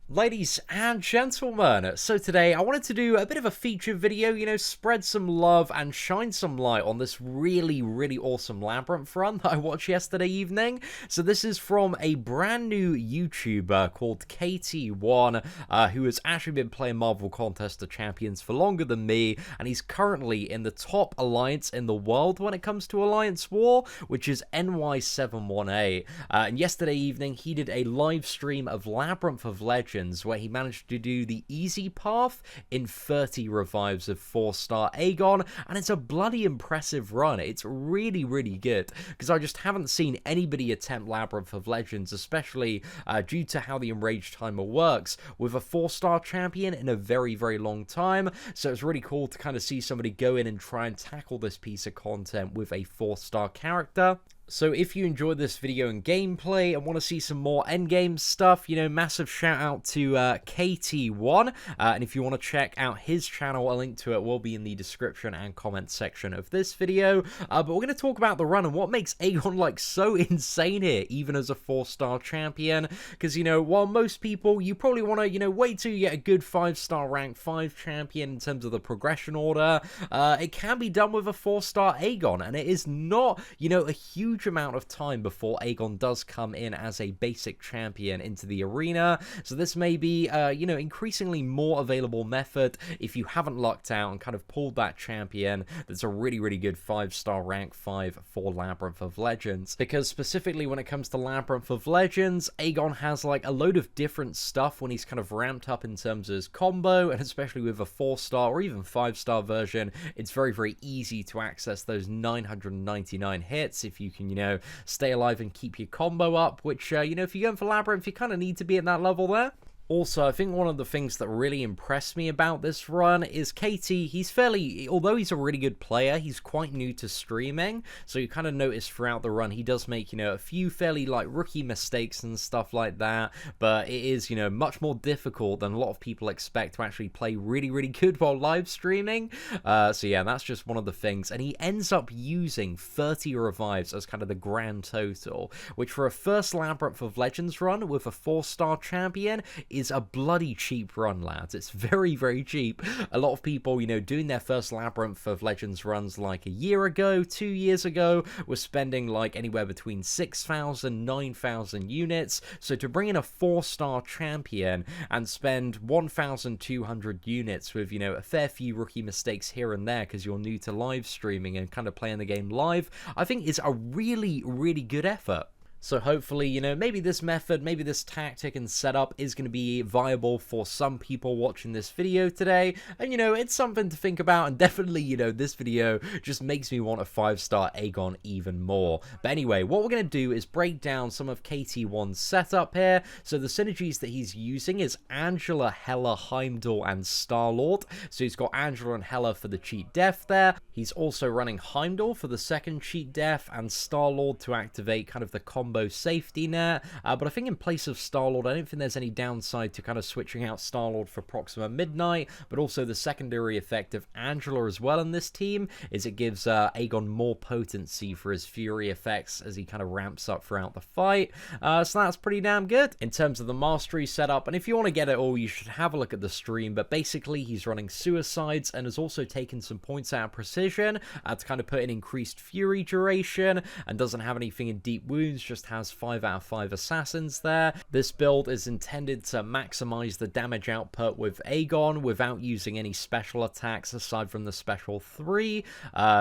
Ladies and gentlemen, so today I wanted to do a bit of a feature video, spread some love and shine some light on this really awesome Labyrinth run that I watched yesterday evening. So this is from a brand new YouTuber called KT1, who has actually been playing Marvel Contest of Champions for longer than me, and he's currently in the top alliance in the world when it comes to Alliance War, which is NY718. And yesterday evening he did a live stream of Labyrinth of Legends, where he managed to do the easy path in 30 revives of 4-star Aegon, and it's a bloody impressive run. It's really good, because I just haven't seen anybody attempt Labyrinth of Legends, especially due to how the Enraged Timer works, with a 4-star champion in a very long time. So it's really cool to kind of see somebody go in and try and tackle this piece of content with a 4-star character. So if you enjoyed this video and gameplay and want to see some more endgame stuff, massive shout out to KT1. And if you want to check out his channel, a link to it will be in the description and comment section of this video. But we're going to talk about the run and what makes Aegon like so insane here, even as a 4-star champion. Because, while most people, you probably want to, wait till you get a good 5-star rank 5 champion in terms of the progression order, it can be done with a 4-star Aegon. And it is not, a huge amount of time before Aegon does come in as a basic champion into the arena. So this may be, increasingly more available method if you haven't lucked out and kind of pulled that champion that's a really good 5-star rank 5 for Labyrinth of Legends. Because specifically when it comes to Labyrinth of Legends, Aegon has like a load of different stuff when he's kind of ramped up in terms of his combo, and especially with a 4-star or even 5-star version, it's very easy to access those 999 hits if you can, stay alive and keep your combo up, which, if you're going for Labyrinth, you kind of need to be at that level there. Also, I think one of the things that really impressed me about this run is KT. He's although he's a really good player, he's quite new to streaming, so you kind of notice throughout the run he does make, a few fairly, rookie mistakes and stuff like that, but it is, much more difficult than a lot of people expect to actually play really good while live streaming. So yeah, that's just one of the things, and he ends up using 30 revives as kind of the grand total, which for a first Labyrinth of Legends run with a 4-star champion is a bloody cheap run, lads. It's very cheap. A lot of people, doing their first Labyrinth of Legends runs like a year ago, 2 years ago, were spending like anywhere between 6,000, 9,000 units. So to bring in a 4-star champion and spend 1,200 units with, a fair few rookie mistakes here and there because you're new to live streaming and kind of playing the game live, I think is a really good effort. So hopefully, maybe this method, maybe this tactic and setup is going to be viable for some people watching this video today. And, it's something to think about. And definitely, this video just makes me want a 5-star Aegon even more. But anyway, what we're going to do is break down some of KT1's setup here. So the synergies that he's using is Angela, Hela, Heimdall, and Star-Lord. So he's got Angela and Hela for the cheat death there. He's also running Heimdall for the second cheat death and Star-Lord to activate kind of the combo safety net, but I think in place of Star-Lord, I don't think there's any downside to kind of switching out Star-Lord for Proxima Midnight, but also the secondary effect of Angela as well in this team is it gives Aegon more potency for his Fury effects as he kind of ramps up throughout the fight, so that's pretty damn good in terms of the mastery setup. And if you want to get it all, you should have a look at the stream, but basically he's running Suicides and has also taken some points out of Precision to kind of put in increased Fury duration, and doesn't have anything in Deep Wounds, just has 5 out of 5 assassins there. This build is intended to maximize the damage output with Aegon without using any special attacks aside from the special 3.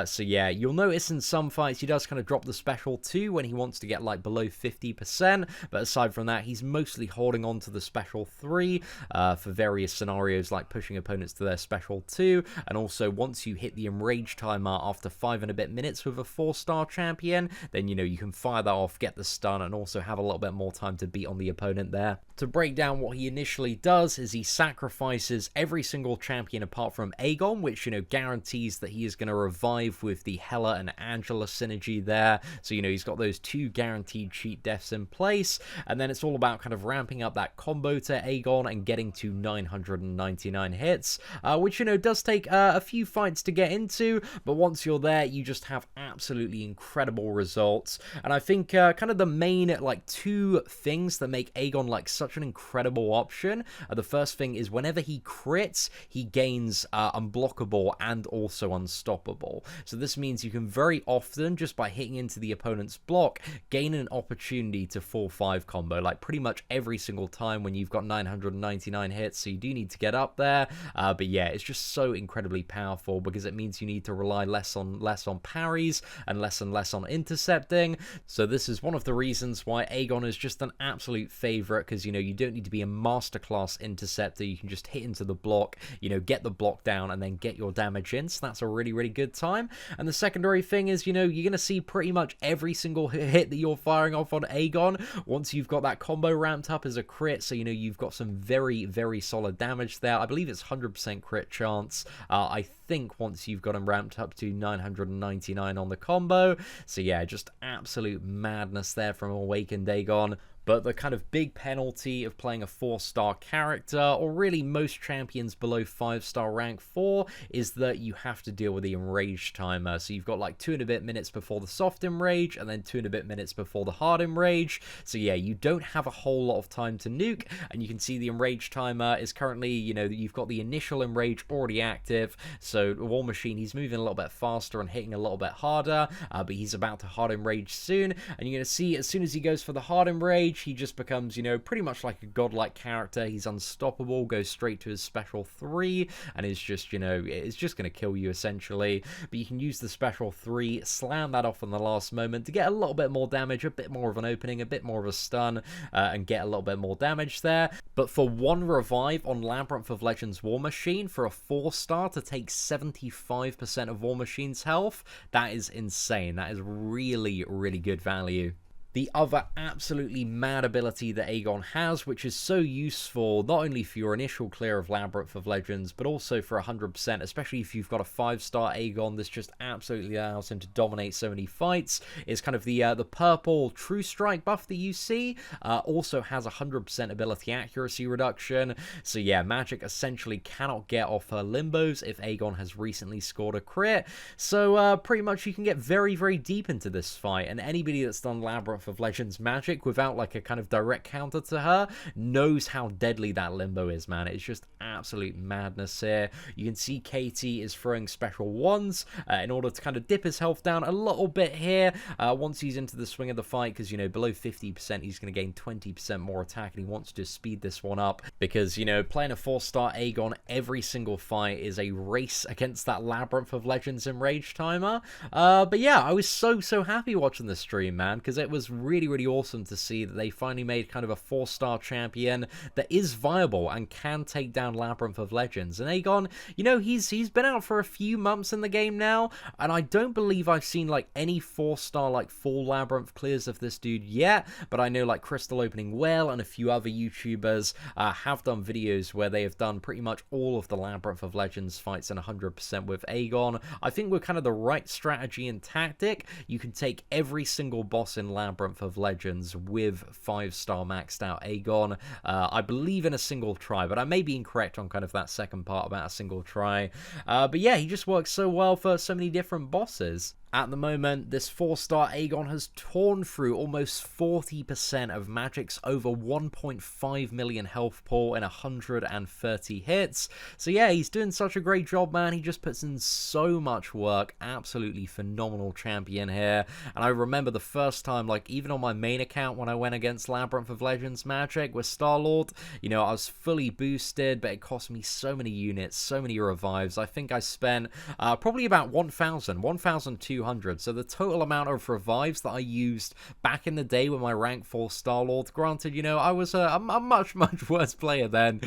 So yeah, you'll notice in some fights he does kind of drop the special 2 when he wants to get like below 50%, but aside from that he's mostly holding on to the special 3 for various scenarios like pushing opponents to their special 2, and also once you hit the enraged timer after 5 and a bit minutes with a 4-star champion, then you can fire that off, get the stun, and also have a little bit more time to beat on the opponent there. To break down what he initially does is he sacrifices every single champion apart from Aegon, which, guarantees that he is going to revive with the Hela and Angela synergy there. So, he's got those 2 guaranteed cheat deaths in place, and then it's all about kind of ramping up that combo to Aegon and getting to 999 hits, which, does take a few fights to get into, but once you're there, you just have absolutely incredible results. And I think kind of the main like two things that make Aegon like such an incredible option. The first thing is whenever he crits, he gains unblockable and also unstoppable. So this means you can very often, just by hitting into the opponent's block, gain an opportunity to 4-5 combo, like pretty much every single time when you've got 999 hits, so you do need to get up there. But yeah, it's just so incredibly powerful because it means you need to rely less on parries and less on intercepting. So this is one of the reasons why Aegon is just an absolute favorite, because, you know, you don't need to be a masterclass interceptor. You can just hit into the block, you know, get the block down and then get your damage in. So that's a really, really good time. And the secondary thing is, you know, you're going to see pretty much every single hit that you're firing off on Aegon once you've got that combo ramped up as a crit. So, you know, you've got some very, very solid damage there. I believe it's 100% crit chance. I think once you've got him ramped up to 999 on the combo. So yeah, just absolute madness there from Awakened Aegon. But the kind of big penalty of playing a 4-star character, or really most champions below 5-star rank 4, is that you have to deal with the enrage timer. So you've got like 2 and a bit minutes before the soft enrage, and then 2 and a bit minutes before the hard enrage. So yeah, you don't have a whole lot of time to nuke, and you can see the enrage timer is currently, you know, you've got the initial enrage already active. So War Machine, he's moving a little bit faster and hitting a little bit harder, but he's about to hard enrage soon. And you're going to see as soon as he goes for the hard enrage, he just becomes, you know, pretty much like a godlike character. He's unstoppable, goes straight to his special 3, and is just, you know, it's just going to kill you essentially. But you can use the special 3, slam that off in the last moment to get a little bit more damage, a bit more of an opening, a bit more of a stun, and get a little bit more damage there. But for 1 revive on Labyrinth of Legends War Machine, for a 4-star to take 75% of War Machine's health, that is insane. That is really, really good value. The other absolutely mad ability that Aegon has, which is so useful not only for your initial clear of Labyrinth of Legends, but also for 100%, especially if you've got a 5-star Aegon. This just absolutely allows him to dominate so many fights, is kind of the purple True Strike buff that you see. Also has 100% ability accuracy reduction. So yeah, Magic essentially cannot get off her limbos if Aegon has recently scored a crit. So pretty much you can get very, very deep into this fight, and anybody that's done Labyrinth of Legends Magic without like a kind of direct counter to her knows how deadly that limbo is, man. It's just absolute madness here. You can see Katie is throwing special ones in order to kind of dip his health down a little bit here once he's into the swing of the fight, because, you know, below 50% he's going to gain 20% more attack, and he wants to speed this one up because, you know, playing a 4-star Aegon every single fight is a race against that Labyrinth of Legends enrage timer. But yeah, I was so happy watching the stream, man, because it was really, really awesome to see that they finally made kind of a 4-star champion that is viable and can take down Labyrinth of Legends. And Aegon, you know, he's been out for a few months in the game now, and I don't believe I've seen like any 4-star like full Labyrinth clears of this dude yet, but I know like Crystal Opening Well and a few other YouTubers have done videos where they have done pretty much all of the Labyrinth of Legends fights in 100% with Aegon. I think with kind of the right strategy and tactic, you can take every single boss in Labyrinth of Legends with 5-star maxed out Aegon, I believe in a single try, but I may be incorrect on kind of that second part about a single try. But yeah, he just works so well for so many different bosses. At the moment, this 4-star Aegon has torn through almost 40% of Magic's over 1.5 million health pool in 130 hits. So yeah, he's doing such a great job, man. He just puts in so much work. Absolutely phenomenal champion here. And I remember the first time, like even on my main account when I went against Labyrinth of Legends Magic with Star-Lord, you know, I was fully boosted, but it cost me so many units, so many revives. I think I spent probably about 1,200. So the total amount of revives that I used back in the day with my rank 4 Star-Lord, granted, you know, I was a much worse player then.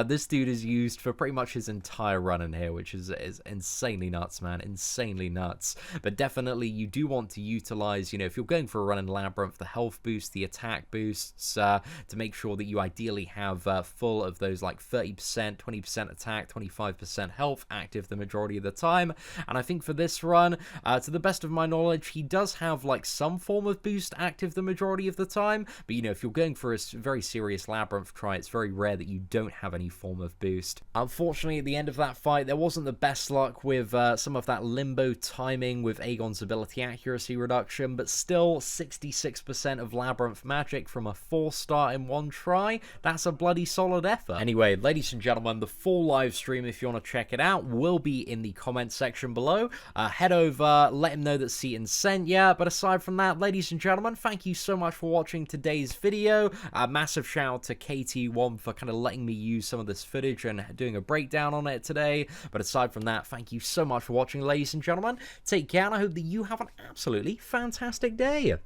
This dude is used for pretty much his entire run in here, which is insanely nuts, man. Insanely nuts. But definitely you do want to utilize, you know, if you're going for a run in Labyrinth, the health boost, the attack boosts, to make sure that you ideally have full of those like 30%, 20% attack, 25% health active the majority of the time. And I think for this run, to the the best of my knowledge, he does have like some form of boost active the majority of the time, but you know, if you're going for a very serious Labyrinth try, it's very rare that you don't have any form of boost. Unfortunately, at the end of that fight, there wasn't the best luck with some of that limbo timing with Aegon's ability accuracy reduction, but still 66% of Labyrinth magic from a 4-star in one try. That's a bloody solid effort. Anyway, ladies and gentlemen, the full live stream, if you want to check it out, will be in the comment section below. Head over, let him know that Seatin sent ya. But aside from that, ladies and gentlemen, thank you so much for watching today's video. A massive shout out to KT1 for kind of letting me use some of this footage and doing a breakdown on it today. But aside from that, thank you so much for watching, ladies and gentlemen. Take care, and I hope that you have an absolutely fantastic day.